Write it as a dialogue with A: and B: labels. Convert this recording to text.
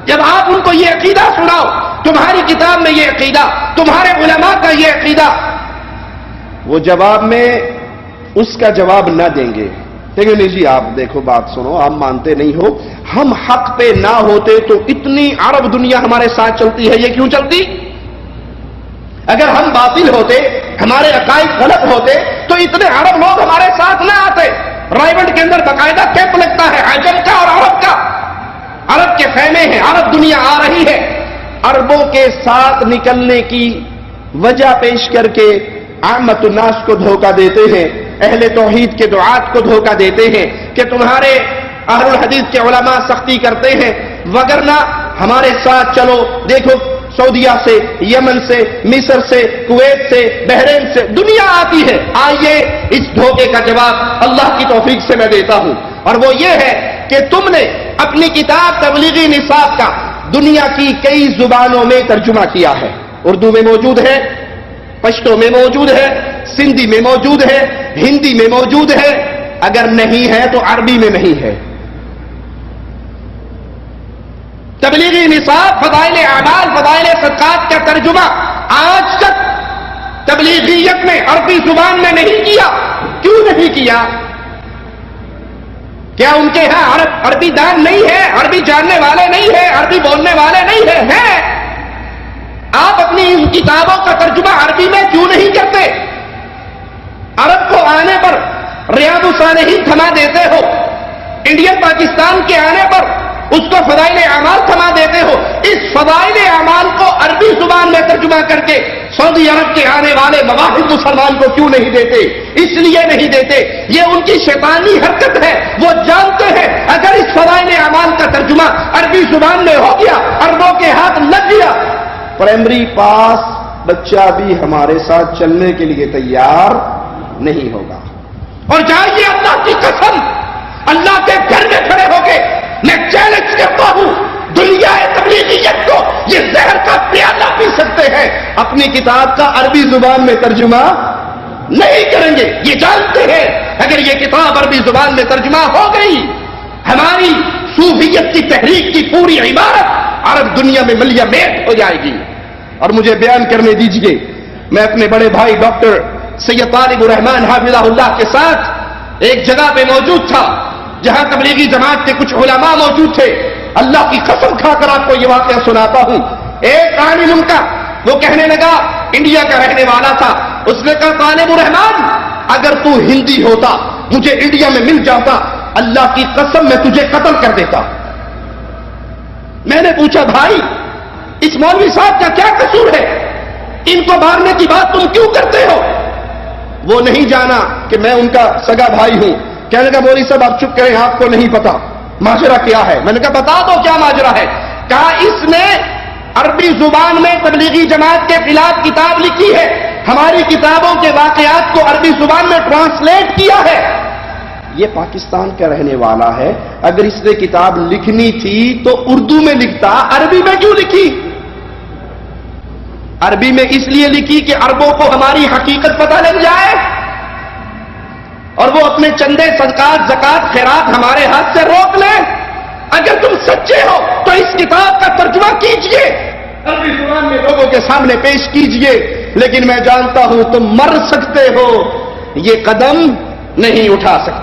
A: جب آپ ان کو یہ عقیدہ سناؤ، تمہاری کتاب میں یہ عقیدہ، تمہارے علماء کا یہ عقیدہ، وہ جواب میں اس کا جواب نہ دیں گے. لیکن جی آپ دیکھو بات سنو، آپ مانتے نہیں ہو، ہم حق پہ نہ ہوتے تو اتنی عرب دنیا ہمارے ساتھ چلتی ہے، یہ کیوں چلتی؟ اگر ہم باطل ہوتے، ہمارے عقائد غلط ہوتے تو اتنے عرب لوگ ہمارے ساتھ نہ آتے. رائبنٹ کے اندر باقاعدہ کیمپ لگتا ہے عجم کا اور عرب کا، عرب کے خیمے ہیں، عرب دنیا آ رہی ہے. عربوں کے ساتھ نکلنے کی وجہ پیش کر کے عامت الناس کو دھوکہ دیتے ہیں، اہل توحید کے دعات کو دھوکہ دیتے ہیں کہ تمہارے اہل الحدیث کے علماء سختی کرتے ہیں، وگرنہ ہمارے ساتھ چلو. دیکھو سعودیہ سے، یمن سے، مصر سے، کویت سے، بحرین سے دنیا آتی ہے. آئیے اس دھوکے کا جواب اللہ کی توفیق سے میں دیتا ہوں، اور وہ یہ ہے کہ تم نے اپنی کتاب تبلیغی نصاب کا دنیا کی کئی زبانوں میں ترجمہ کیا ہے. اردو میں موجود ہے، پشتو میں موجود ہے، سندھی میں موجود ہے، ہندی میں موجود ہے، اگر نہیں ہے تو عربی میں نہیں ہے. تبلیغی نصاب، فضائل اعمال، فضائل صدقات کا ترجمہ آج تک تبلیغیت میں عربی زبان میں نہیں کیا. کیوں نہیں کیا؟ کیا ان کے ہاں عربی دان نہیں ہے، عربی جاننے والے نہیں ہیں، عربی بولنے والے نہیں ہیں؟ آپ اپنی ان کتابوں کا ترجمہ عربی میں کیوں نہیں کرتے؟ عرب کو آنے پر ریاض الصالحین تھما دیتے ہو، انڈین پاکستان کے آنے پر اس کو فضائل اعمال تھما دیتے ہو. اس فضائل اعمال کو عربی زبان میں ترجمہ کر کے سعودی عرب کے آنے والے مواہب مسلمان کو کیوں نہیں دیتے؟ اس لیے نہیں دیتے، یہ ان کی شیطانی حرکت ہے. وہ جانتے ہیں اگر اس فضائل اعمال کا ترجمہ عربی زبان میں ہو گیا، عربوں کے ہاتھ لگ گیا، پرائمری پاس بچہ بھی ہمارے ساتھ چلنے کے لیے تیار نہیں ہوگا. اور جائیے اللہ کی قسم، اللہ کے گھر میں کھڑے ہو کے میں چیلنج کرتا ہوں، دنیا تبلیغیت کو یہ زہر کا پیالہ پی سکتے ہیں، اپنی کتاب کا عربی زبان میں ترجمہ نہیں کریں گے. یہ جانتے ہیں اگر یہ کتاب عربی زبان میں ترجمہ ہو گئی، ہماری صوفیت کی تحریک کی پوری عبارت عرب دنیا میں ملیہ میٹ ہو جائے گی. اور مجھے بیان کرنے دیجئے، میں اپنے بڑے بھائی ڈاکٹر سید طالب الرحمان حافظہ اللہ کے ساتھ ایک جگہ پہ موجود تھا جہاں تبلیغی جماعت کے کچھ علماء موجود تھے. اللہ کی قسم کھا کر آپ کو یہ واقعہ سناتا ہوں. ایک عالم ان کا وہ کہنے لگا، انڈیا کا رہنے والا تھا، اس نے کہا طالب الرحمان اگر تو ہندی ہوتا، مجھے انڈیا میں مل جاتا، اللہ کی قسم میں تجھے قتل کر دیتا. میں نے پوچھا بھائی اس مولوی صاحب کا کیا قصور ہے، ان کو مارنے کی بات تم کیوں کرتے ہو؟ وہ نہیں جانا کہ میں ان کا سگا بھائی ہوں. کہنے لگا مولوی صاحب آپ چپ کریں، آپ کو نہیں پتا ماجرا کیا ہے. میں نے کہا بتا دو کیا ماجرا ہے. کہا اس نے عربی زبان میں تبلیغی جماعت کے خلاف کتاب لکھی ہے، ہماری کتابوں کے واقعات کو عربی زبان میں ٹرانسلیٹ کیا ہے. یہ پاکستان کا رہنے والا ہے، اگر اس نے کتاب لکھنی تھی تو اردو میں لکھتا، عربی میں کیوں لکھی؟ عربی میں اس لیے لکھی کہ عربوں کو ہماری حقیقت پتہ لگ جائے اور وہ اپنے چندے، صدقات، زکات، خیرات ہمارے ہاتھ سے روک لیں. اگر تم سچے ہو تو اس کتاب کا ترجمہ کیجئے، عربی زبان میں لوگوں کے سامنے پیش کیجئے. لیکن میں جانتا ہوں تم مر سکتے ہو، یہ قدم نہیں اٹھا سکتے.